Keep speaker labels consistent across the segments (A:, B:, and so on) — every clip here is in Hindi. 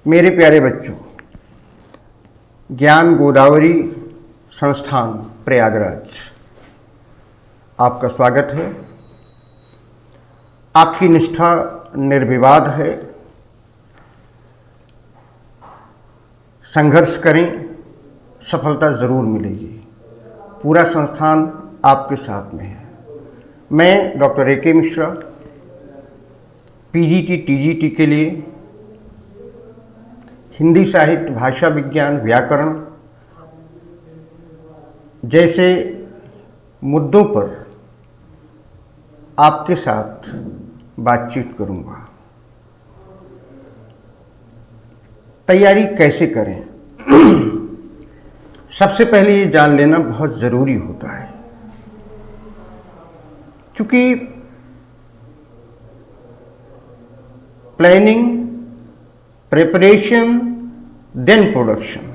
A: मेरे प्यारे बच्चों, ज्ञान गोदावरी संस्थान प्रयागराज, आपका स्वागत है। आपकी निष्ठा निर्विवाद है। संघर्ष करें, सफलता ज़रूर मिलेगी। पूरा संस्थान आपके साथ में है। मैं डॉक्टर ए के मिश्रा पीजीटी टीजीटी के लिए हिंदी साहित्य, भाषा विज्ञान, व्याकरण जैसे मुद्दों पर आपके साथ बातचीत करूंगा। तैयारी कैसे करें? सबसे पहले ये जान लेना बहुत ज़रूरी होता है, क्योंकि प्लानिंग, प्रिपरेशन, देन प्रोडक्शन।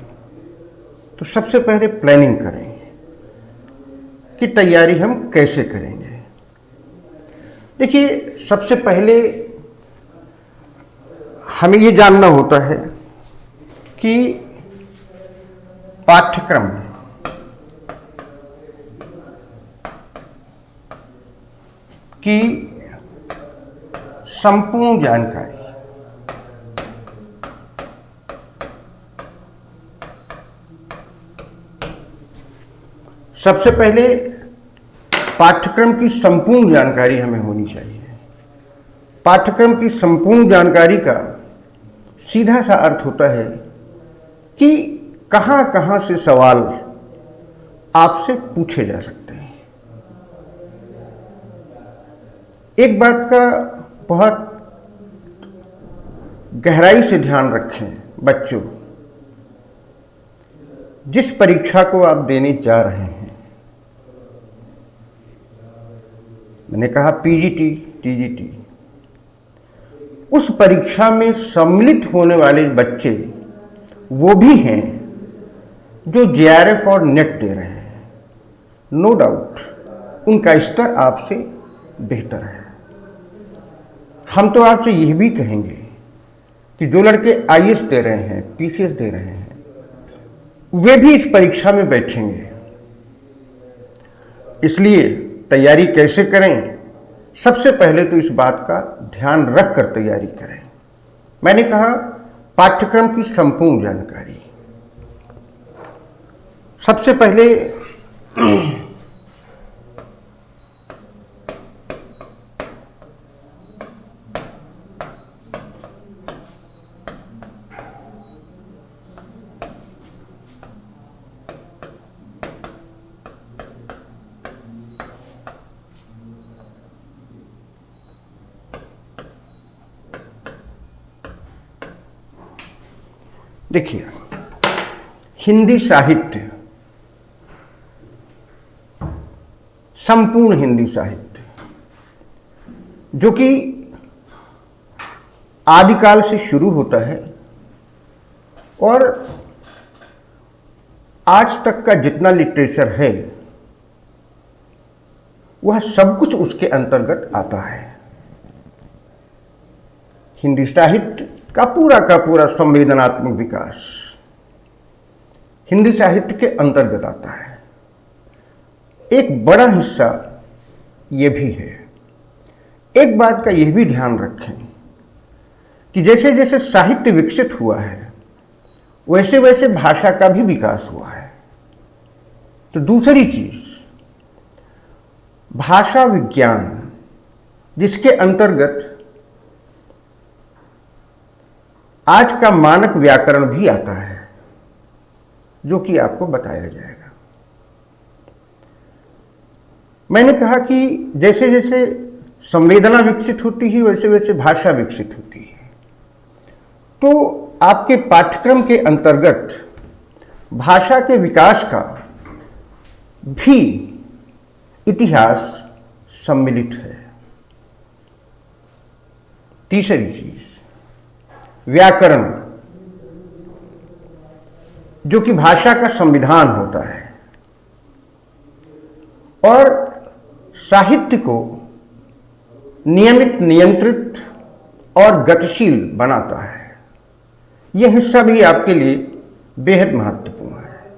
A: तो सबसे पहले प्लानिंग करें कि तैयारी हम कैसे करेंगे। देखिए, सबसे पहले हमें ये जानना होता है कि पाठ्यक्रम की संपूर्ण जानकारी सबसे पहले पाठ्यक्रम की संपूर्ण जानकारी हमें होनी चाहिए। पाठ्यक्रम की संपूर्ण जानकारी का सीधा सा अर्थ होता है कि कहाँ कहाँ से सवाल आपसे पूछे जा सकते हैं। एक बात का बहुत गहराई से ध्यान रखें बच्चों, जिस परीक्षा को आप देने जा रहे हैं, मैंने कहा पीजीटी टीजीटी, उस परीक्षा में सम्मिलित होने वाले बच्चे वो भी हैं जो जेआरएफ और नेट दे रहे हैं। नो डाउट उनका स्तर आपसे बेहतर है। हम तो आपसे यह भी कहेंगे कि जो लड़के आईएएस दे रहे हैं, पीसीएस दे रहे हैं, वे भी इस परीक्षा में बैठेंगे। इसलिए तैयारी कैसे करें? सबसे पहले तो इस बात का ध्यान रख कर तैयारी करें। मैंने कहा पाठ्यक्रम की संपूर्ण जानकारी। सबसे पहले देखिए, हिंदी साहित्य, संपूर्ण हिंदी साहित्य, जो कि आदिकाल से शुरू होता है और आज तक का जितना लिटरेचर है वह सब कुछ उसके अंतर्गत आता है। हिंदी साहित्य का पूरा संवेदनात्मक विकास हिंदी साहित्य के अंतर्गत आता है। एक बड़ा हिस्सा ये भी है। एक बात का यह भी ध्यान रखें कि जैसे जैसे साहित्य विकसित हुआ है, वैसे वैसे भाषा का भी विकास हुआ है। तो दूसरी चीज, भाषा विज्ञान, जिसके अंतर्गत आज का मानक व्याकरण भी आता है, जो कि आपको बताया जाएगा। मैंने कहा कि जैसे जैसे संवेदना विकसित होती है, वैसे वैसे भाषा विकसित होती है। तो आपके पाठ्यक्रम के अंतर्गत भाषा के विकास का भी इतिहास सम्मिलित है। तीसरी चीज, व्याकरण, जो कि भाषा का संविधान होता है और साहित्य को नियमित, नियंत्रित और गतिशील बनाता है। यह हिस्सा भी आपके लिए बेहद महत्वपूर्ण है।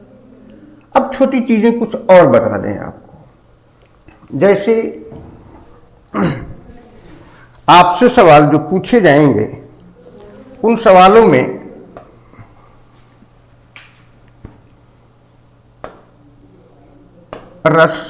A: अब छोटी चीजें कुछ और बता दें आपको। जैसे आपसे सवाल जो पूछे जाएंगे, उन सवालों में रस,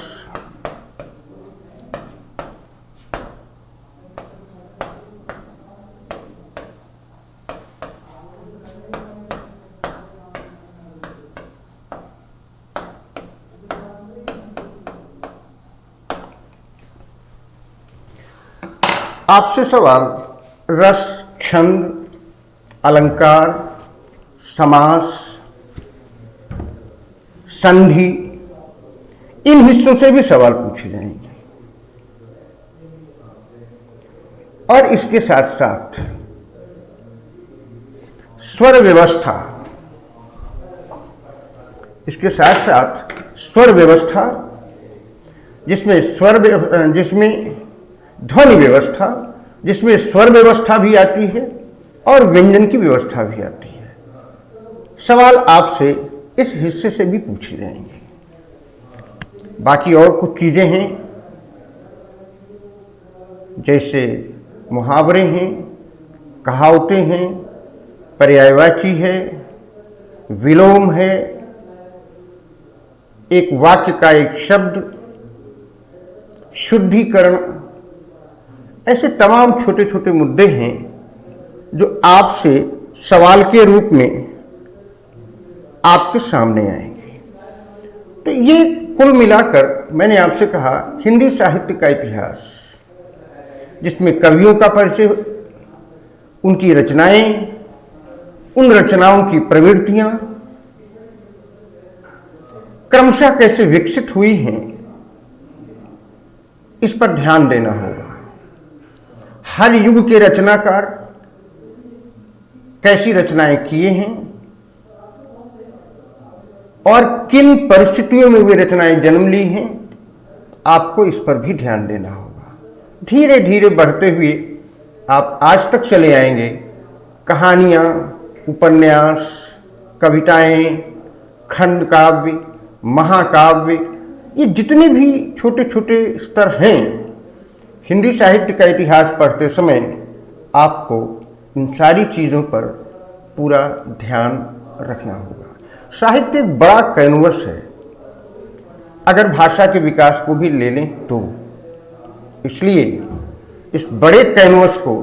A: आपसे सवाल रस, छंद, अलंकार, समास, संधि, इन हिस्सों से भी सवाल पूछे जाएंगे। और इसके साथ साथ स्वर व्यवस्था, इसके साथ साथ स्वर व्यवस्था, जिसमें ध्वनि व्यवस्था, जिसमें स्वर व्यवस्था भी आती है और व्यंजन की व्यवस्था भी आती है। सवाल आपसे इस हिस्से से भी पूछे जाएंगे। बाकी और कुछ चीजें हैं, जैसे मुहावरे हैं, कहावतें हैं, पर्यायवाची है, विलोम है, एक वाक्य का एक शब्द, शुद्धिकरण, ऐसे तमाम छोटे छोटे मुद्दे हैं जो आपसे सवाल के रूप में आपके सामने आएंगे। तो ये कुल मिलाकर मैंने आपसे कहा हिंदी साहित्य का इतिहास, जिसमें कवियों का परिचय, उनकी रचनाएं, उन रचनाओं की प्रवृत्तियां क्रमशः कैसे विकसित हुई हैं, इस पर ध्यान देना होगा। हर युग के रचनाकार कैसी रचनाएं किए हैं और किन परिस्थितियों में वे रचनाएं जन्म ली हैं, आपको इस पर भी ध्यान देना होगा। धीरे धीरे बढ़ते हुए आप आज तक चले आएंगे। कहानियां, उपन्यास, कविताएं, खंड काव्य, महाकाव्य, ये जितने भी छोटे छोटे स्तर हैं, हिंदी साहित्य का इतिहास पढ़ते समय आपको इन सारी चीज़ों पर पूरा ध्यान रखना होगा। साहित्य एक बड़ा कैनवस है, अगर भाषा के विकास को भी ले लें तो। इसलिए इस बड़े कैनवस को,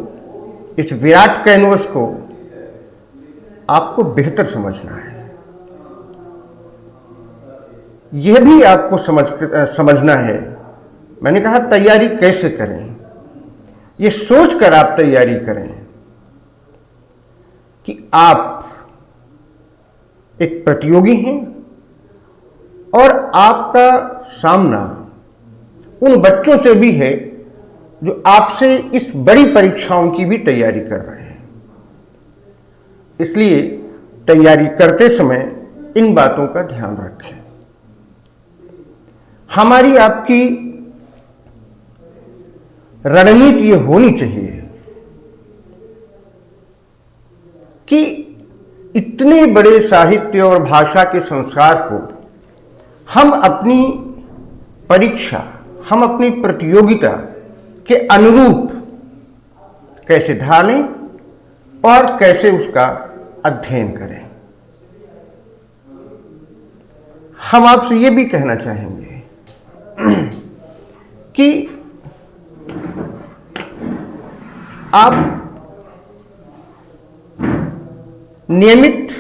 A: इस विराट कैनवस को आपको बेहतर समझना है। यह भी आपको समझना है, मैंने कहा तैयारी कैसे करें, ये सोच कर आप तैयारी करें कि आप एक प्रतियोगी हैं और आपका सामना उन बच्चों से भी है जो आपसे इस बड़ी परीक्षाओं की भी तैयारी कर रहे हैं। इसलिए तैयारी करते समय इन बातों का ध्यान रखें। हमारी आपकी रणनीति ये होनी चाहिए कि इतने बड़े साहित्य और भाषा के संस्कार को हम अपनी परीक्षा, हम अपनी प्रतियोगिता के अनुरूप कैसे ढालें और कैसे उसका अध्ययन करें। हम आपसे ये भी कहना चाहेंगे कि आप नियमित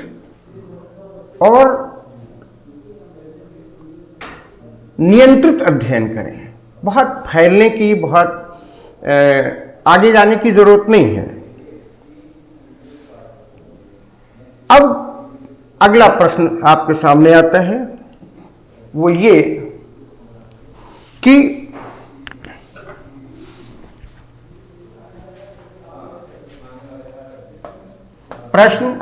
A: और नियंत्रित अध्ययन करें। बहुत फैलने की, बहुत आगे जाने की जरूरत नहीं है। अब अगला प्रश्न आपके सामने आता है, वो ये कि प्रश्न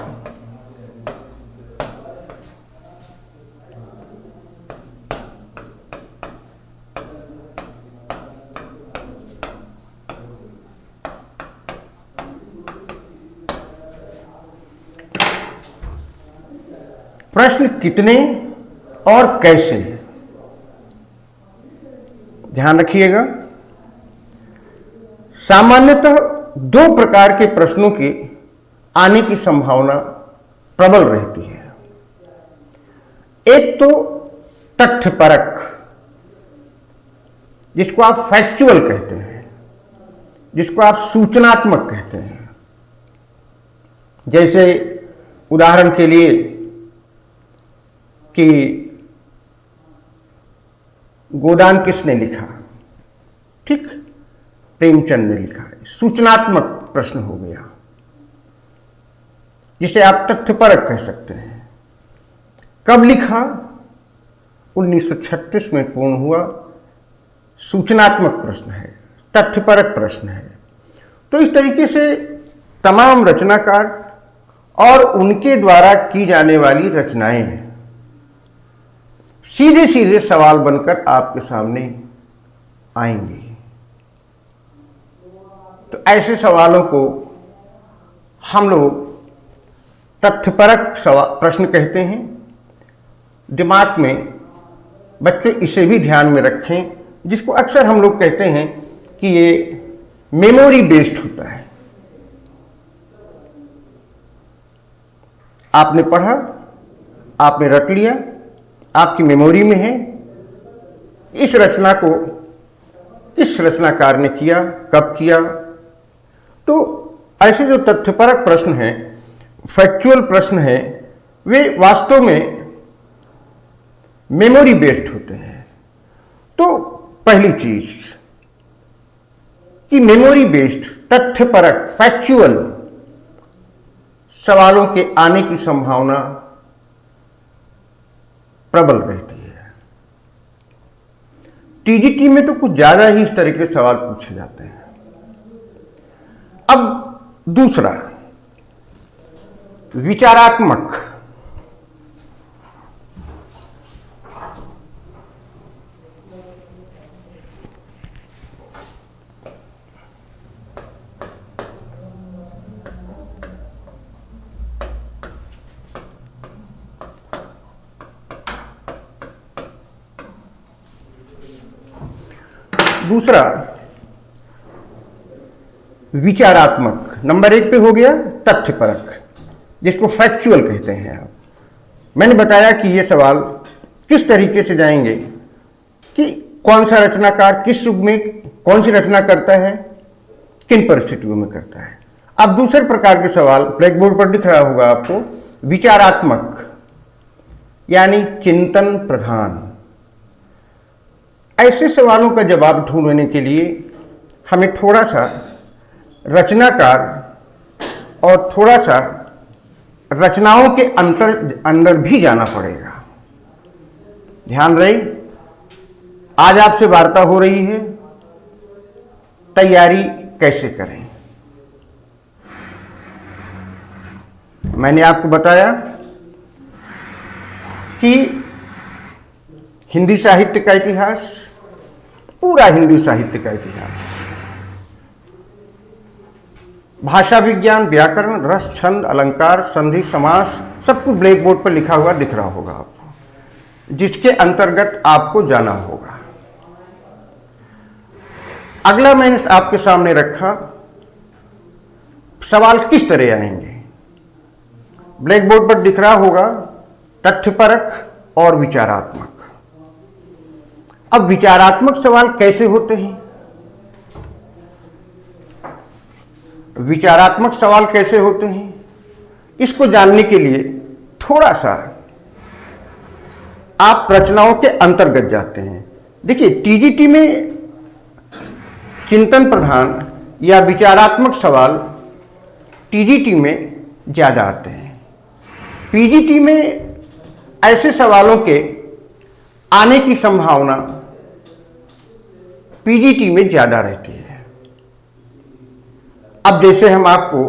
A: प्रश्न कितने और कैसे, ध्यान रखिएगा। सामान्यतः दो प्रकार के प्रश्नों के आने की संभावना प्रबल रहती है। एक तो तथ्यपरक, जिसको आप फैक्चुअल कहते हैं, जिसको आप सूचनात्मक कहते हैं। जैसे उदाहरण के लिए कि गोदान किसने लिखा, ठीक, प्रेमचंद ने लिखा, सूचनात्मक प्रश्न हो गया, जिसे आप तथ्यपरक कह सकते हैं। कब लिखा, 1936 में पूर्ण हुआ, सूचनात्मक प्रश्न है, तथ्यपरक प्रश्न है। तो इस तरीके से तमाम रचनाकार और उनके द्वारा की जाने वाली रचनाएं सीधे सीधे सवाल बनकर आपके सामने आएंगी। तो ऐसे सवालों को हम लोग तथ्यपरक प्रश्न कहते हैं। दिमाग में बच्चे इसे भी ध्यान में रखें, जिसको अक्सर हम लोग कहते हैं कि ये मेमोरी बेस्ड होता है। आपने पढ़ा, आपने रट लिया, आपकी मेमोरी में है। इस रचना को किस रचनाकार ने किया, कब किया। तो ऐसे जो तथ्यपरक प्रश्न हैं, फैक्चुअल प्रश्न हैं, वे वास्तव में मेमोरी बेस्ड होते हैं। तो पहली चीज कि मेमोरी बेस्ड, तथ्यपरक, फैक्चुअल सवालों के आने की संभावना प्रबल रहती है। टीजीटी में तो कुछ ज्यादा ही इस तरह के सवाल पूछे जाते हैं। अब दूसरा, विचारात्मक। दूसरा विचारात्मक, नंबर 1 पे हो गया तथ्यपरक, जिसको फैक्चुअल कहते हैं आप। मैंने बताया कि ये सवाल किस तरीके से जाएंगे कि कौन सा रचनाकार किस युग में कौन सी रचना करता है, किन परिस्थितियों में करता है। अब दूसरे प्रकार के सवाल ब्लैक बोर्ड पर दिख रहा होगा आपको, विचारात्मक यानी चिंतन प्रधान। ऐसे सवालों का जवाब ढूंढने के लिए हमें थोड़ा सा रचनाकार और थोड़ा सा रचनाओं के अंदर भी जाना पड़ेगा। ध्यान रहे, आज आपसे वार्ता हो रही है, तैयारी कैसे करें। मैंने आपको बताया कि हिंदी साहित्य का इतिहास, पूरा हिंदी साहित्य का इतिहास, भाषा विज्ञान, व्याकरण, रस, छंद, अलंकार, संधि, समास, सब कुछ ब्लैक बोर्ड पर लिखा हुआ दिख रहा होगा आपको, जिसके अंतर्गत आपको जाना होगा। अगला मैंने आपके सामने रखा, सवाल किस तरह आएंगे। ब्लैक बोर्ड पर दिख रहा होगा तथ्यपरक और विचारात्मक। अब विचारात्मक सवाल कैसे होते हैं, विचारात्मक सवाल कैसे होते हैं, इसको जानने के लिए थोड़ा सा आप रचनाओं के अंतर्गत जाते हैं। देखिए, टीजीटी में चिंतन प्रधान या विचारात्मक सवाल टीजीटी में ज्यादा आते हैं। पीजीटी में ऐसे सवालों के आने की संभावना पीजीटी में ज्यादा रहती है। अब जैसे हम आपको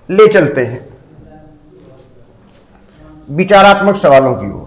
A: ले चलते हैं विचारात्मक सवालों की ओर।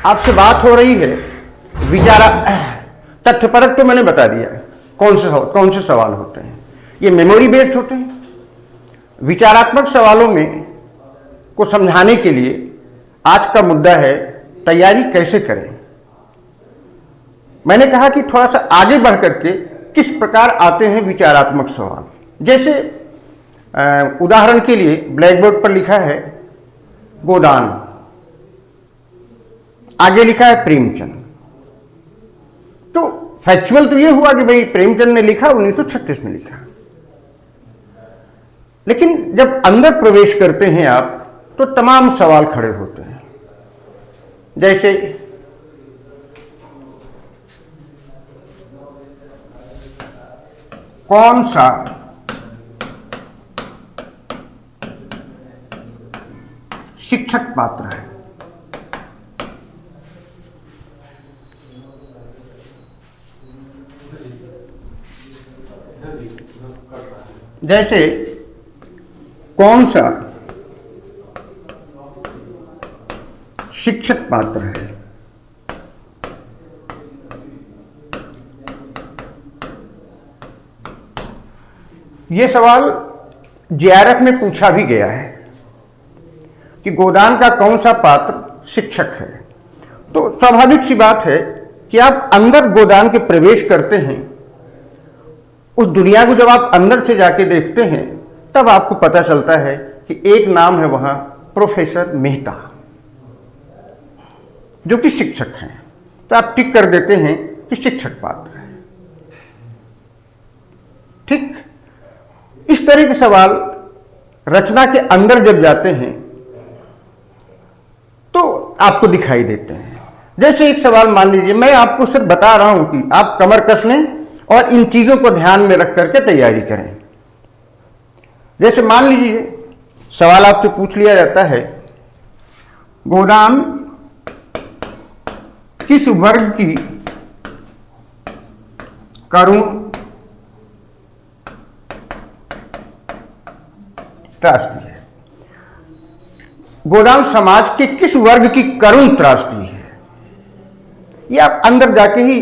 A: आपसे बात हो रही है विचारा तथ्यपरक, तो मैंने बता दिया कौन से सवाल होते हैं। ये मेमोरी बेस्ड होते हैं। विचारात्मक सवालों में को समझाने के लिए आज का मुद्दा है तैयारी कैसे करें। मैंने कहा कि थोड़ा सा आगे बढ़ करके किस प्रकार आते हैं विचारात्मक सवाल। जैसे उदाहरण के लिए ब्लैक बोर्ड पर लिखा है गोदान, आगे लिखा है प्रेमचंद। तो फैक्चुअल तो यह हुआ कि भाई प्रेमचंद ने लिखा 1936 में लिखा, लेकिन जब अंदर प्रवेश करते हैं आप तो तमाम सवाल खड़े होते हैं। जैसे कौन सा शिक्षक पात्र है। जैसे कौन सा शिक्षक पात्र है। यह सवाल जेआरएफ में पूछा भी गया है कि गोदान का कौन सा पात्र शिक्षक है। तो स्वाभाविक सी बात है कि आप अंदर गोदान के प्रवेश करते हैं, उस दुनिया को जब आप अंदर से जाके देखते हैं तब आपको पता चलता है कि एक नाम है वहां प्रोफेसर मेहता, जो कि शिक्षक हैं। तो आप टिक कर देते हैं कि शिक्षक पात्र है। ठीक इस तरह के सवाल रचना के अंदर जब जाते हैं तो आपको दिखाई देते हैं। जैसे एक सवाल मान लीजिए, मैं आपको सिर्फ बता रहा हूं कि आप कमर कस लें और इन चीजों को ध्यान में रख करके तैयारी करें। जैसे मान लीजिए सवाल आपसे पूछ लिया जाता है गोदान किस वर्ग की करुण त्रासदी है। गोदान समाज के किस वर्ग की करुण त्रासदी है। ये आप अंदर जाके ही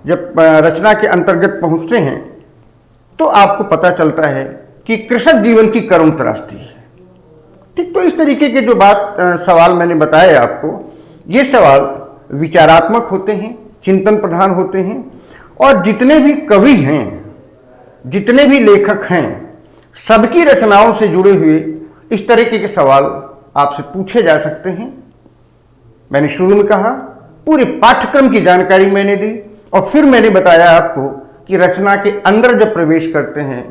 A: जब रचना के अंतर्गत पहुंचते हैं तो आपको पता चलता है कि कृषक जीवन की करुण त्रासदी है। ठीक, तो इस तरीके के जो सवाल मैंने बताए आपको, ये सवाल विचारात्मक होते हैं, चिंतन प्रधान होते हैं। और जितने भी कवि हैं, जितने भी लेखक हैं, सबकी रचनाओं से जुड़े हुए इस तरीके के सवाल आपसे पूछे जा सकते हैं। मैंने शुरू में कहा पूरे पाठ्यक्रम की जानकारी मैंने दी और फिर मैंने बताया आपको कि रचना के अंदर जब प्रवेश करते हैं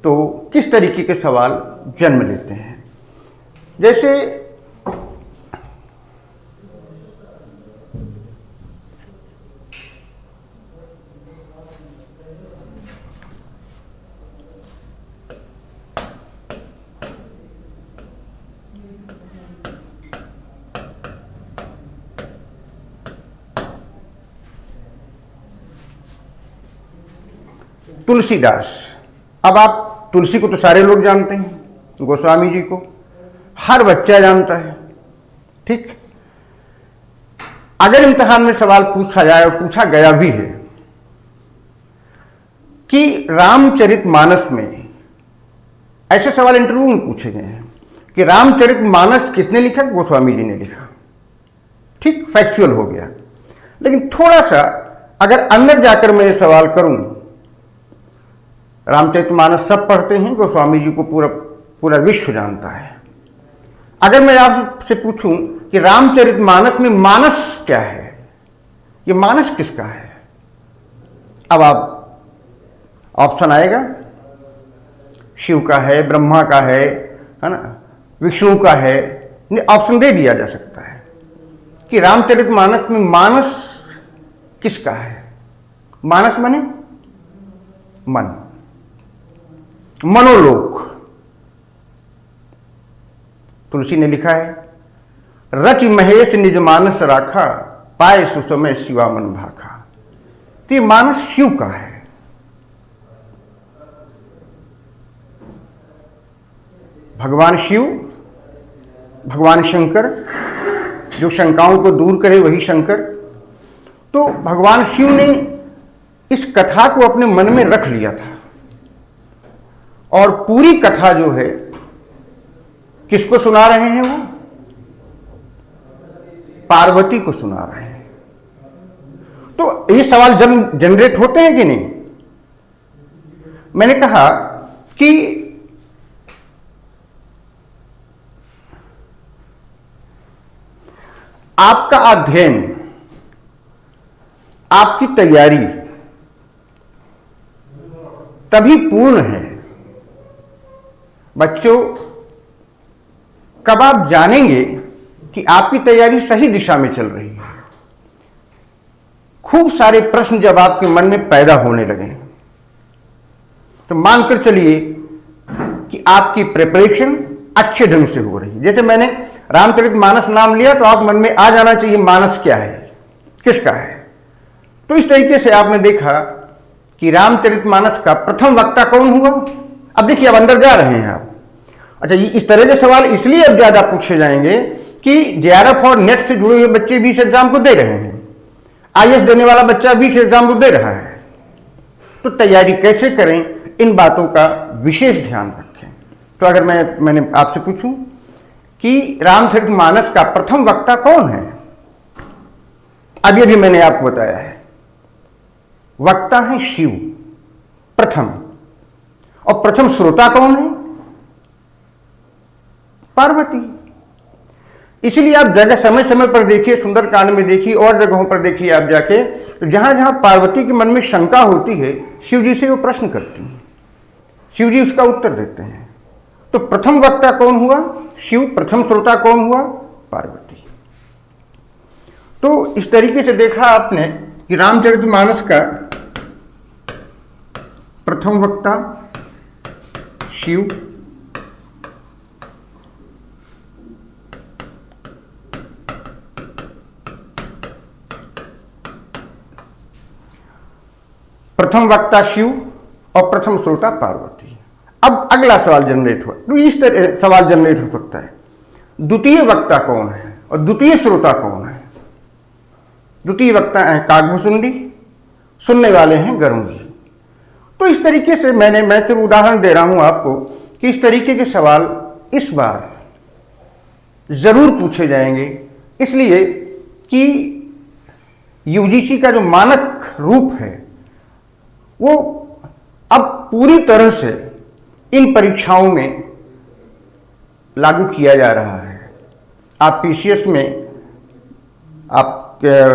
A: तो किस तरीके के सवाल जन्म लेते हैं। जैसे तुलसीदास। अब आप तुलसी को तो सारे लोग जानते हैं, गोस्वामी जी को हर बच्चा जानता है। ठीक, अगर इम्तिहान में सवाल पूछा जाए और पूछा गया भी है कि रामचरितमानस में, ऐसे सवाल इंटरव्यू में पूछे गए हैं कि रामचरितमानस किसने लिखा, गोस्वामी जी ने लिखा। ठीक, फैक्चुअल हो गया। लेकिन थोड़ा सा अगर अंदर जाकर मैं ये सवाल करूं, रामचरितमानस सब पढ़ते हैं, गोस्वामी जी को पूरा विश्व जानता है। अगर मैं आपसे पूछूं कि रामचरितमानस में मानस क्या है, ये मानस किसका है, अब आप ऑप्शन आएगा, शिव का है, ब्रह्मा का है ना, विष्णु का है, ऑप्शन दे दिया जा सकता है कि रामचरितमानस में मानस किसका है। मानस माने मन, मनोलोक। तुलसी ने लिखा है, रच महेश निज मानस राखा, पाए सुसमय शिवा मन भाखा। तो ये मानस शिव का है। भगवान शिव, भगवान शंकर, जो शंकाओं को दूर करे वही शंकर। तो भगवान शिव ने इस कथा को अपने मन में रख लिया था और पूरी कथा जो है किसको सुना रहे हैं? वो पार्वती को सुना रहे हैं। तो ये सवाल जनरेट होते हैं कि नहीं? मैंने कहा कि आपका अध्ययन, आपकी तैयारी तभी पूर्ण है बच्चों, कब आप जानेंगे कि आपकी तैयारी सही दिशा में चल रही है। खूब सारे प्रश्न जब आपके मन में पैदा होने लगे तो मानकर चलिए कि आपकी प्रिपरेशन अच्छे ढंग से हो रही है। जैसे मैंने रामचरितमानस नाम लिया तो आप मन में आ जाना चाहिए मानस क्या है, किसका है। तो इस तरीके से आपने देखा कि रामचरितमानस का प्रथम वक्ता कौन हुआ। अब देखिए, अब अंदर जा रहे हैं आप। अच्छा, इस तरह के सवाल इसलिए अब ज्यादा पूछे जाएंगे कि जेआरएफ और नेट से जुड़े हुए बच्चे भी इस एग्जाम को दे रहे हैं, आईएएस देने वाला बच्चा भी इस एग्जाम को दे रहा है। तो तैयारी कैसे करें, इन बातों का विशेष ध्यान रखें। तो अगर मैंने आपसे पूछूं कि रामचरितमानस का प्रथम वक्ता कौन है, अभी अभी मैंने आपको बताया है, वक्ता है शिव प्रथम। और प्रथम श्रोता कौन है? पार्वती। इसलिए आप जगह समय समय पर देखिए, सुंदरकांड में देखिए और जगहों पर देखिए आप जाके, तो जहां जहां पार्वती के मन में शंका होती है, शिव जी से वो प्रश्न करती हैं, शिव जी उसका उत्तर देते हैं। तो प्रथम वक्ता कौन हुआ? शिव। प्रथम श्रोता कौन हुआ? पार्वती। तो इस तरीके से देखा आपने कि रामचरितमानस का प्रथम वक्ता शिव, प्रथम वक्ता शिव और प्रथम श्रोता पार्वती। अब अगला सवाल जनरेट हुआ, तो इस तरह सवाल जनरेट हो सकता है, द्वितीय वक्ता कौन है और द्वितीय श्रोता कौन है? द्वितीय वक्ता है काकभुसुंडी, सुनने वाले हैं गरुड़ जी। तो इस तरीके से मैं सिर्फ उदाहरण दे रहा हूं आपको कि इस तरीके के सवाल इस बार जरूर पूछे जाएंगे, इसलिए कि यूजीसी का जो मानक रूप है वो अब पूरी तरह से इन परीक्षाओं में लागू किया जा रहा है। आप पीसीएस में, आप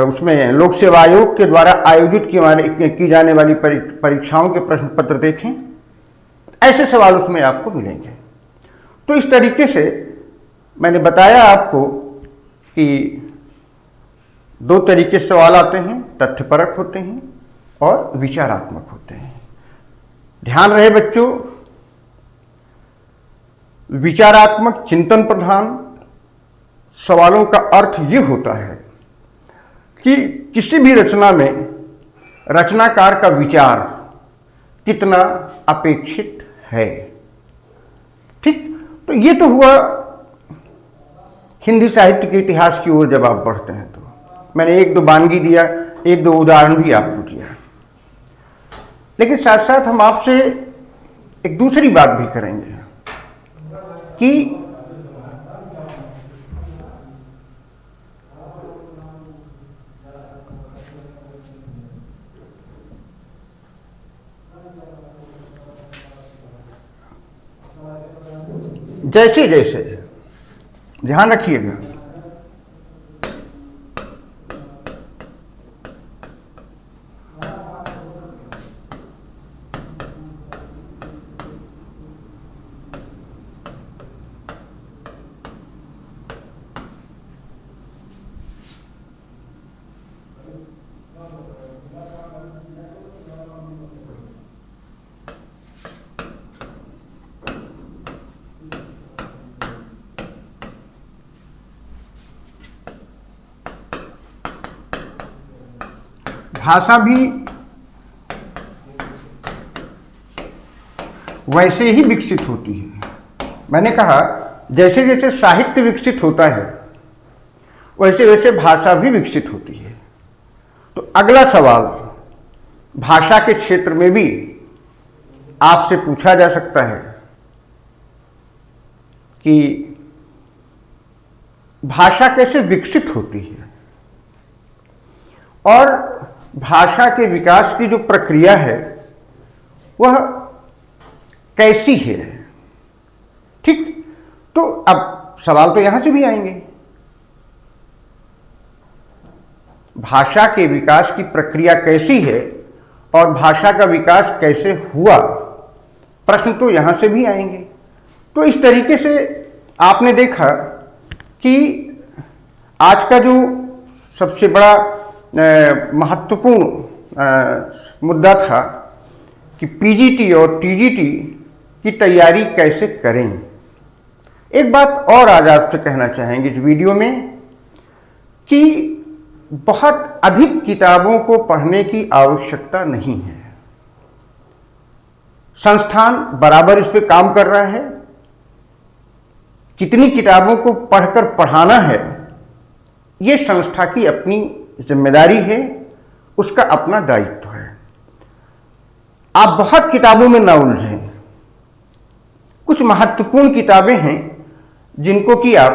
A: उसमें लोक सेवा आयोग के द्वारा आयोजित की जाने वाली परीक्षाओं के प्रश्न पत्र देखें, ऐसे सवाल उसमें आपको मिलेंगे। तो इस तरीके से मैंने बताया आपको कि दो तरीके से सवाल आते हैं, तथ्यपरक होते हैं और विचारात्मक होते हैं। ध्यान रहे बच्चों, विचारात्मक चिंतन प्रधान सवालों का अर्थ यह होता है कि किसी भी रचना में रचनाकार का विचार कितना अपेक्षित है। ठीक, तो ये तो हुआ हिंदी साहित्य के इतिहास की ओर जब आप बढ़ते हैं। तो मैंने एक दो वानगी दिया, एक दो उदाहरण भी आपको दिया, लेकिन साथ साथ हम आपसे एक दूसरी बात भी करेंगे कि जैसे जैसे, ध्यान रखिएगा, भाषा भी वैसे ही विकसित होती है। मैंने कहा जैसे जैसे साहित्य विकसित होता है वैसे वैसे भाषा भी विकसित होती है। तो अगला सवाल भाषा के क्षेत्र में भी आपसे पूछा जा सकता है कि भाषा कैसे विकसित होती है और भाषा के विकास की जो प्रक्रिया है वह कैसी है। ठीक, तो अब सवाल तो यहां से भी आएंगे, भाषा के विकास की प्रक्रिया कैसी है और भाषा का विकास कैसे हुआ, प्रश्न तो यहां से भी आएंगे। तो इस तरीके से आपने देखा कि आज का जो सबसे बड़ा महत्वपूर्ण मुद्दा था कि पीजीटी और टीजीटी की तैयारी कैसे करें। एक बात और आज आपसे कहना चाहेंगे इस वीडियो में कि बहुत अधिक किताबों को पढ़ने की आवश्यकता नहीं है। संस्थान बराबर इस पे काम कर रहा है। कितनी किताबों को पढ़कर पढ़ाना है ये संस्था की अपनी जिम्मेदारी है, उसका अपना दायित्व है। आप बहुत किताबों में ना उलझें। कुछ महत्वपूर्ण किताबें हैं जिनको कि आप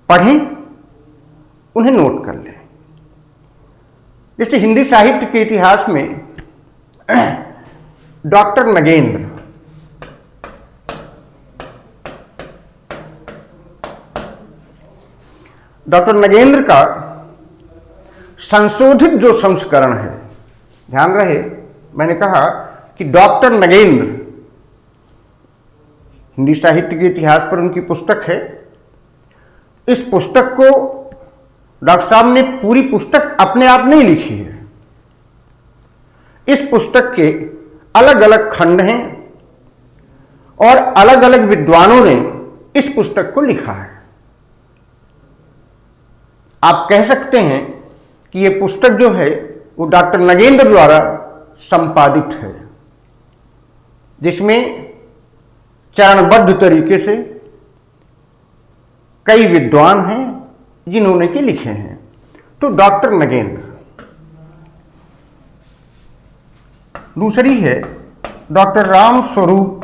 A: पढ़ें, उन्हें नोट कर लें। जैसे हिंदी साहित्य के इतिहास में डॉक्टर नगेंद्र, डॉक्टर नगेंद्र का संशोधित जो संस्करण है, ध्यान रहे मैंने कहा कि डॉक्टर नगेंद्र हिंदी साहित्य के इतिहास पर उनकी पुस्तक है। इस पुस्तक को डॉक्टर साहब ने पूरी पुस्तक अपने आप नहीं लिखी है। इस पुस्तक के अलग अलग खंड हैं और अलग अलग विद्वानों ने इस पुस्तक को लिखा है। आप कह सकते हैं कि यह पुस्तक जो है वो डॉक्टर नगेंद्र द्वारा संपादित है, जिसमें चरणबद्ध तरीके से कई विद्वान हैं जिन्होंने के लिखे हैं। तो डॉक्टर नगेंद्र। दूसरी है डॉक्टर राम स्वरूप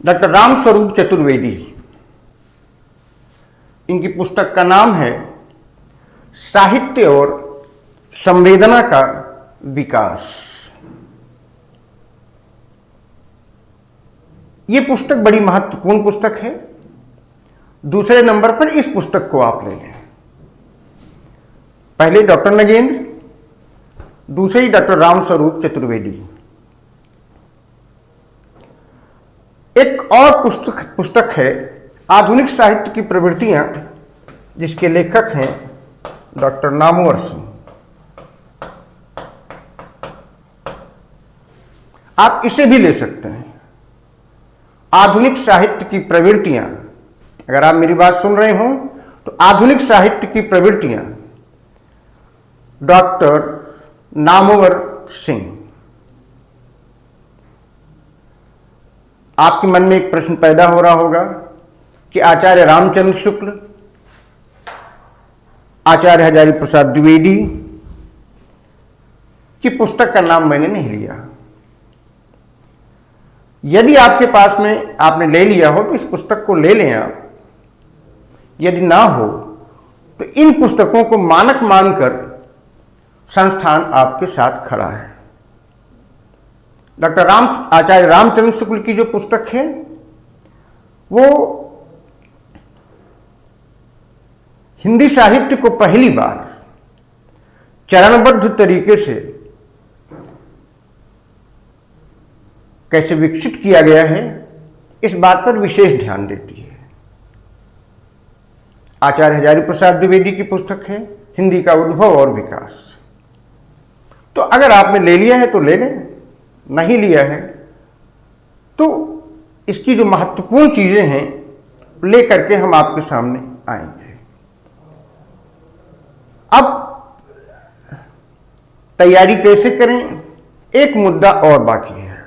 A: डॉक्टर राम स्वरूप चतुर्वेदी। इनकी पुस्तक का नाम है साहित्य और संवेदना का विकास। यह पुस्तक बड़ी महत्वपूर्ण पुस्तक है। दूसरे नंबर पर इस पुस्तक को आप ले लें। पहले डॉक्टर नगेंद्र, दूसरी डॉक्टर राम स्वरूप चतुर्वेदी। एक और पुस्तक है आधुनिक साहित्य की प्रवृत्तियां, जिसके लेखक हैं डॉक्टर नामवर सिंह। आप इसे भी ले सकते हैं, आधुनिक साहित्य की प्रवृत्तियां। अगर आप मेरी बात सुन रहे हो तो आधुनिक साहित्य की प्रवृत्तियां, डॉक्टर नामवर सिंह। आपके मन में एक प्रश्न पैदा हो रहा होगा कि आचार्य रामचंद्र शुक्ल, आचार्य हजारी प्रसाद द्विवेदी की पुस्तक का नाम मैंने नहीं लिया। यदि आपके पास में आपने ले लिया हो तो इस पुस्तक को ले लें आप। यदि ना हो तो इन पुस्तकों को मानक मानकर संस्थान आपके साथ खड़ा है। डॉक्टर आचार्य रामचंद्र शुक्ल की जो पुस्तक है वो हिंदी साहित्य को पहली बार चरणबद्ध तरीके से कैसे विकसित किया गया है, इस बात पर विशेष ध्यान देती है। आचार्य हजारी प्रसाद द्विवेदी की पुस्तक है हिंदी का उद्भव और विकास। तो अगर आपने ले लिया है तो ले लें, नहीं लिया है तो इसकी जो महत्वपूर्ण चीजें हैं लेकर के हम आपके सामने आएंगे। अब तैयारी कैसे करें, एक मुद्दा और बाकी है।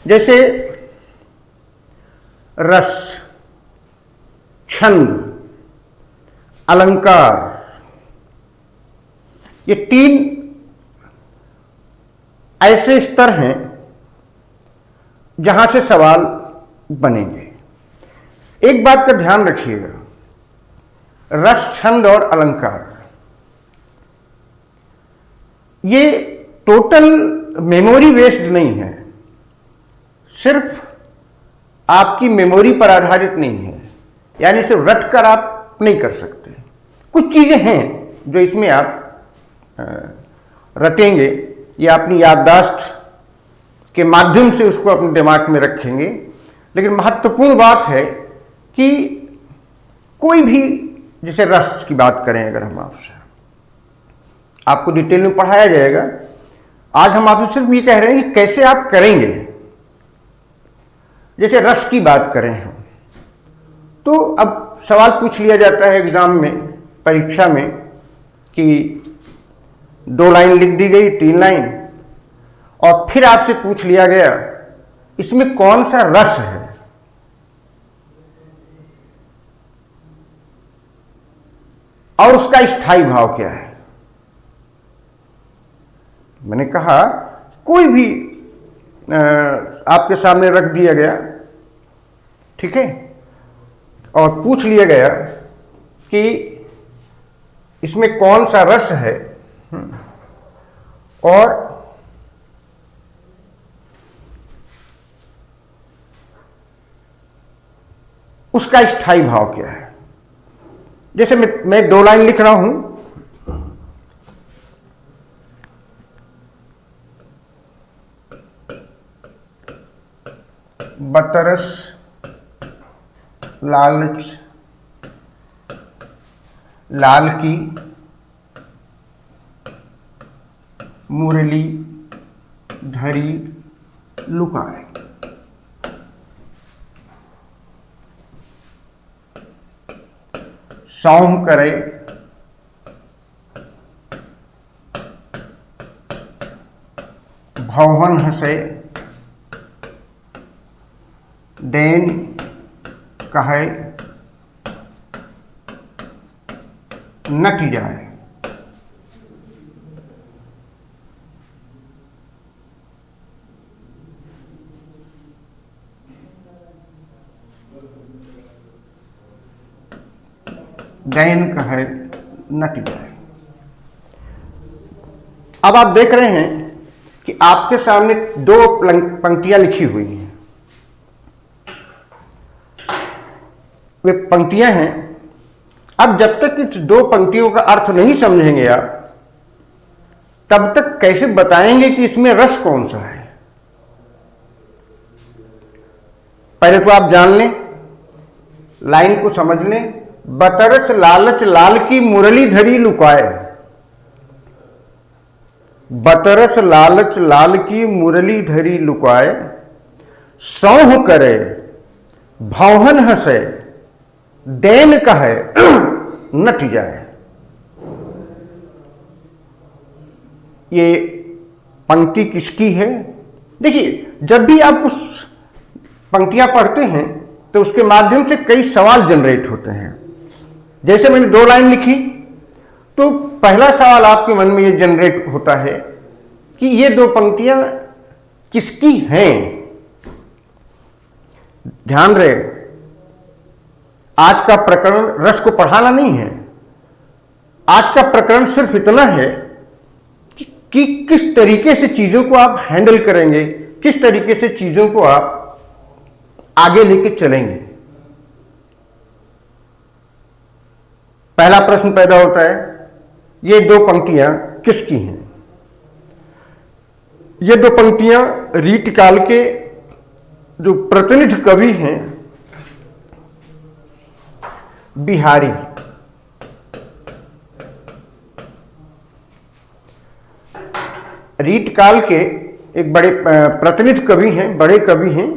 A: जैसे रस, छंद, अलंकार, ये 3 ऐसे स्तर हैं जहां से सवाल बनेंगे। एक बात का ध्यान रखिएगा, रस, छंद और अलंकार ये टोटल मेमोरी बेस्ड नहीं है, सिर्फ आपकी मेमोरी पर आधारित नहीं है, यानी सिर्फ रट कर आप नहीं कर सकते। कुछ चीजें हैं जो इसमें आप रटेंगे या अपनी याददाश्त के माध्यम से उसको अपने दिमाग में रखेंगे। लेकिन महत्वपूर्ण बात है कि कोई भी, जैसे रस की बात करें अगर हम आपसे, आपको डिटेल में पढ़ाया जाएगा। आज हम आपसे सिर्फ ये कह रहे हैं कि कैसे आप करेंगे। जैसे रस की बात करें हम, तो अब सवाल पूछ लिया जाता है एग्जाम में, परीक्षा में, कि 2 लाइन लिख दी गई, 3 लाइन, और फिर आपसे पूछ लिया गया इसमें कौन सा रस है। और उसका स्थायी भाव क्या है। मैंने कहा कोई भी आपके सामने रख दिया गया, ठीक है, और पूछ लिया गया कि इसमें कौन सा रस है, और उसका स्थायी भाव क्या है। जैसे मैं 2 लाइन लिख रहा हूं, बतरस लालच लाल की मुरली धरी लुकाए। सौंह करे भौहन हंसे डैन कहे नट जाए। डैन कहे नट जाए। अब आप देख रहे हैं कि आपके सामने 2 पंक्तियां लिखी हुई हैं। वे पंक्तियां हैं। अब जब तक इस 2 पंक्तियों का अर्थ नहीं समझेंगे आप, तब तक कैसे बताएंगे कि इसमें रस कौन सा है। पहले तो आप जान लें, लाइन को समझ लें। बतरस लालच लाल की मुरली धरी लुकाए। बतरस लालच लाल की मुरली धरी लुकाए। सौंह करे भौहन हंसे डैन कहे नट जाए। ये पंक्ति किसकी है? देखिए, जब भी आप उस पंक्तियां पढ़ते हैं तो उसके माध्यम से कई सवाल जनरेट होते हैं। जैसे मैंने 2 लाइन लिखी तो पहला सवाल आपके मन में ये जनरेट होता है कि ये 2 पंक्तियां किसकी हैं। ध्यान रहे, आज का प्रकरण रस को पढ़ाना नहीं है। आज का प्रकरण सिर्फ इतना है कि किस तरीके से चीजों को आप हैंडल करेंगे, किस तरीके से चीजों को आप आगे लेके चलेंगे। पहला प्रश्न पैदा होता है, ये 2 पंक्तियां किसकी हैं? ये 2 पंक्तियां रीत काल के जो प्रतिनिधि कवि हैं, बिहारी, रीत काल के एक बड़े प्रतिनिधि कवि हैं, बड़े कवि हैं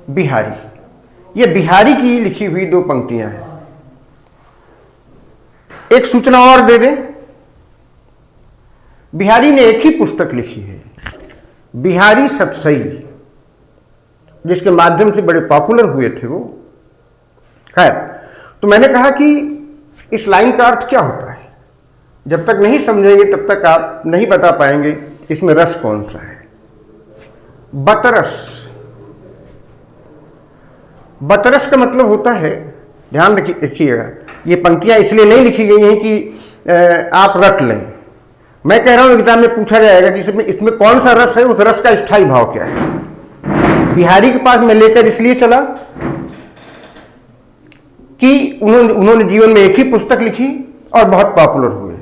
A: बिहारी। ये बिहारी की लिखी हुई 2 पंक्तियां हैं। एक सूचना और दे दें, बिहारी ने एक ही पुस्तक लिखी है, बिहारी सतसई, जिसके माध्यम से बड़े पॉपुलर हुए थे वो। खैर, तो मैंने कहा कि इस लाइन का अर्थ क्या होता है। जब तक नहीं समझेंगे तब तक आप नहीं बता पाएंगे इसमें रस कौन सा है। बतरस, बतरस का मतलब होता है, ध्यान रखिएगा, ये पंक्तियां इसलिए नहीं लिखी गई हैं कि आप रट लें। मैं कह रहा हूं एग्जाम में पूछा जाएगा कि इसमें कौन सा रस है, उस रस का स्थायी भाव क्या है। बिहारी के पास मैं लेकर इसलिए चला कि उन्होंने जीवन में एक ही पुस्तक लिखी और बहुत पॉपुलर हुए।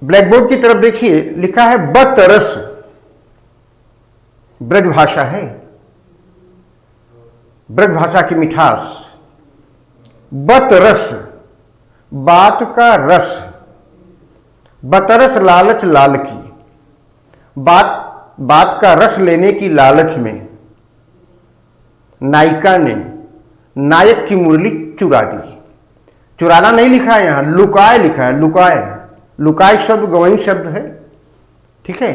A: ब्लैक बोर्ड की तरफ देखिए, लिखा है बतरस, ब्रज भाषा है, ब्रज भाषा की मिठास। बतरस, बात का रस, बतरस लालच लाल की, बात का रस लेने की लालच में नायिका ने नायक की मुरली चुरा दी। चुराना नहीं लिखा है यहां, लुकाए लिखा है, लुकाए। लुकाए शब्द गवई शब्द है, ठीक है।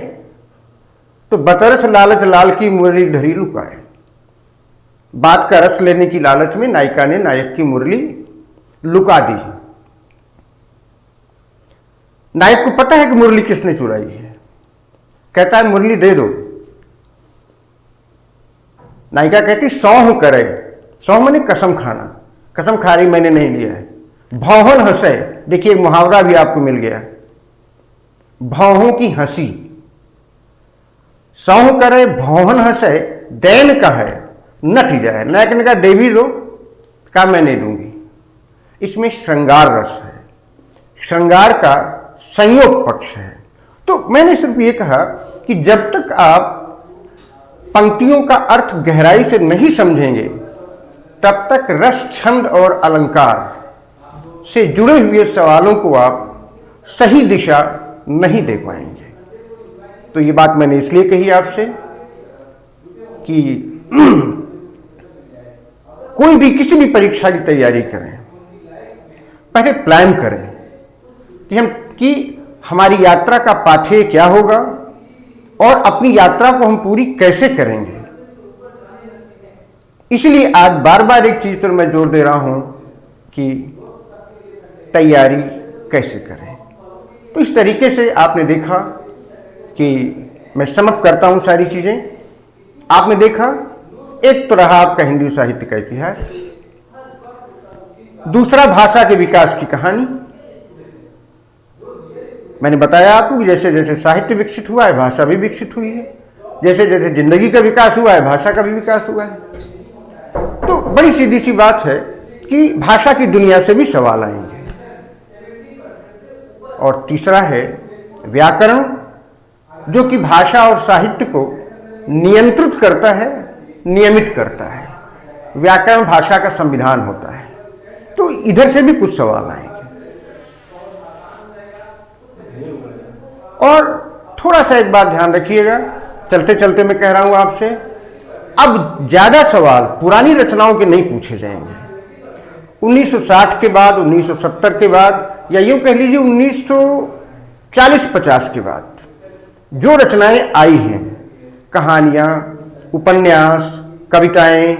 A: तो बतरस लालच लाल की मुरली धरी लुकाए, बात का रस लेने की लालच में नायिका ने नायक की मुरली लुका दी। नायक को पता है कि मुरली किसने चुराई है, कहता है मुरली दे दो। नायिका कहती सौंह करे, सौंह माने कसम खाना, कसम खा रही मैंने नहीं लिया है। भौहन हंसे, देखिए एक मुहावरा भी आपको मिल गया, भौहों की हंसी। सौंह करे भौहन हंसे, दैन का है नट जाए। नायक ने कहा दे भी दो, कहा मैं नहीं दूंगी। इसमें श्रृंगार रस है, श्रृंगार का संयोग पक्ष है। तो मैंने सिर्फ ये कहा कि जब तक आप पंक्तियों का अर्थ गहराई से नहीं समझेंगे तब तक रस, छंद और अलंकार से जुड़े हुए सवालों को आप सही दिशा नहीं दे पाएंगे। तो ये बात मैंने इसलिए कही आपसे कि कोई भी किसी भी परीक्षा की तैयारी करें, पहले प्लान करें कि हमारी यात्रा का पाथेय क्या होगा और अपनी यात्रा को हम पूरी कैसे करेंगे। इसलिए आज बार बार एक चीज पर मैं जोर दे रहा हूं कि तैयारी कैसे करें। तो इस तरीके से आपने देखा कि मैं समअप करता हूं सारी चीजें। आपने देखा, एक तो रहा आपका हिंदी साहित्य का इतिहास, दूसरा भाषा के विकास की कहानी। मैंने बताया आपको कि जैसे जैसे साहित्य विकसित हुआ है भाषा भी विकसित हुई है, जैसे जैसे जिंदगी का विकास हुआ है भाषा का भी विकास हुआ है। तो बड़ी सीधी सी बात है कि भाषा की दुनिया से भी सवाल आएंगे। और तीसरा है व्याकरण, जो कि भाषा और साहित्य को नियंत्रित करता है, नियमित करता है। व्याकरण भाषा का संविधान होता है। तो इधर से भी कुछ सवाल आएंगे। और थोड़ा सा एक बात ध्यान रखिएगा, चलते चलते मैं कह रहा हूं आपसे, अब ज्यादा सवाल पुरानी रचनाओं के नहीं पूछे जाएंगे। 1960 के बाद, 1970 के बाद, या यूं कह लीजिए 1940-50 के बाद जो रचनाएं आई हैं, कहानियां, उपन्यास, कविताएं,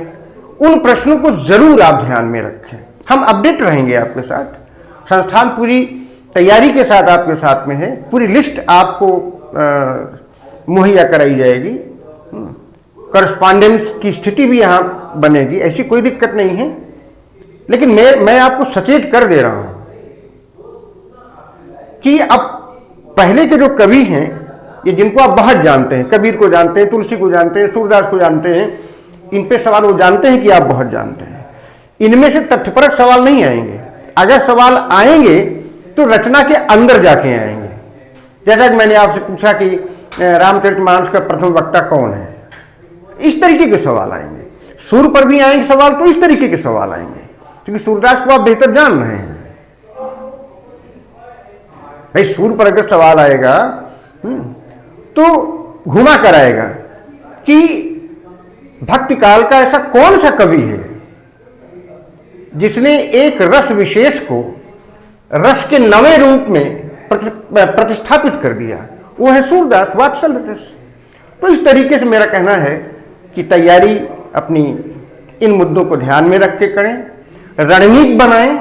A: उन प्रश्नों को जरूर आप ध्यान में रखें। हम अपडेट रहेंगे आपके साथ, संस्थान पूरी तैयारी के साथ आपके साथ में है, पूरी लिस्ट आपको मुहैया कराई जाएगी। करस्पॉन्डेंस की स्थिति भी यहाँ बनेगी, ऐसी कोई दिक्कत नहीं है। लेकिन मैं आपको सचेत कर दे रहा हूं कि अब पहले के जो कवि हैं, ये जिनको आप बहुत जानते हैं, कबीर को जानते हैं, तुलसी को जानते हैं, सूरदास को जानते हैं, इन पे सवाल वो जानते हैं कि आप बहुत जानते हैं। इनमें से तथ्यपरक सवाल नहीं आएंगे। अगर सवाल आएंगे तो रचना के अंदर जाके आएंगे। जैसा कि मैंने आपसे पूछा कि रामचरितमानस का प्रथम वक्ता कौन है, इस तरीके के सवाल आएंगे। सूर पर भी आएंगे सवाल, तो इस तरीके के सवाल आएंगे, क्योंकि सूरदास को आप बेहतर जान रहे हैं। भाई सूर पर अगर सवाल आएगा तो घुमा कराएगा कि भक्ति काल का ऐसा कौन सा कवि है जिसने एक रस विशेष को रस के नवे रूप में प्रतिष्ठापित कर दिया। वो है सूरदास, वात्सल्य रस। तो इस तरीके से मेरा कहना है कि तैयारी अपनी इन मुद्दों को ध्यान में रख के करें, रणनीति बनाएं,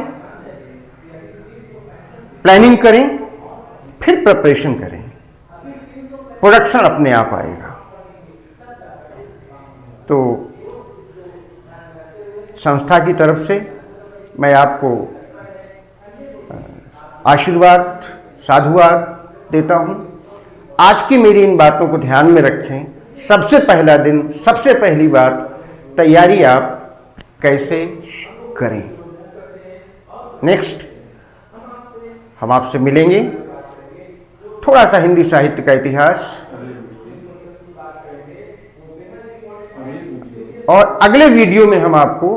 A: प्लानिंग करें, फिर प्रिपरेशन करें, प्रोडक्शन अपने आप आएगा। तो संस्था की तरफ से मैं आपको आशीर्वाद, साधुवाद देता हूं। आज की मेरी इन बातों को ध्यान में रखें। सबसे पहला दिन, सबसे पहली बात, तैयारी आप कैसे करें। नेक्स्ट हम आपसे मिलेंगे, थोड़ा सा हिंदी साहित्य का इतिहास, और अगले वीडियो में हम आपको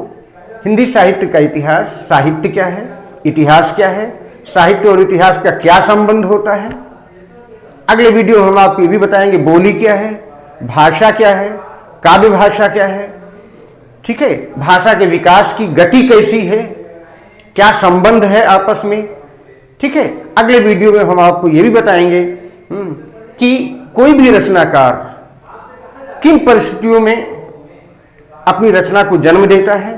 A: हिंदी साहित्य का इतिहास, साहित्य क्या है, इतिहास क्या है, साहित्य और इतिहास का क्या संबंध होता है। अगले वीडियो में हम आपको ये भी बताएंगे बोली क्या है, भाषा क्या है, काव्य भाषा क्या है, ठीक है, भाषा के विकास की गति कैसी है, क्या संबंध है आपस में, ठीक है। अगले वीडियो में हम आपको ये भी बताएंगे कि कोई भी रचनाकार किन परिस्थितियों में अपनी रचना को जन्म देता है,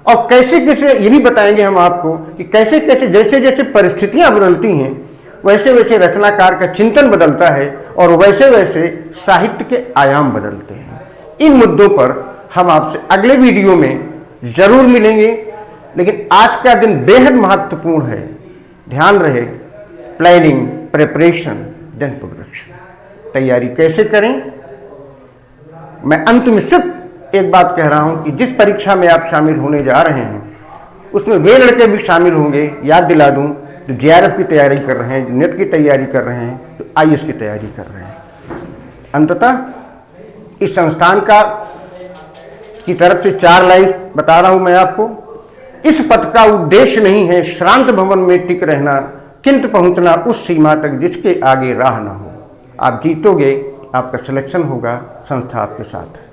A: और कैसे कैसे ये भी बताएंगे हम आपको कि कैसे कैसे जैसे जैसे परिस्थितियां बदलती हैं वैसे वैसे रचनाकार का चिंतन बदलता है और वैसे वैसे साहित्य के आयाम बदलते हैं। इन मुद्दों पर हम आपसे अगले वीडियो में जरूर मिलेंगे, लेकिन आज का दिन बेहद महत्वपूर्ण है। ध्यान रहे, प्लानिंग, प्रिपरेशन, देन प्रोडक्शन। तैयारी कैसे करें। मैं अंत में सिर्फ एक बात कह रहा हूं कि जिस परीक्षा में आप शामिल होने जा रहे हैं उसमें वे लड़के भी शामिल होंगे, याद दिला दूं, जो JRF की तैयारी कर रहे हैं, जो नेट की तैयारी कर रहे हैं, जो IAS की तैयारी कर रहे हैं। अंततः इस संस्थान की तरफ से 4 लाइन बता रहा हूं मैं आपको। इस पथ का उद्देश्य नहीं है श्रांत भवन में टिक रहना, किंतु पहुंचना उस सीमा तक जिसके आगे राह ना हो। आप जीतोगे, आपका सिलेक्शन होगा, संस्था आपके साथ है।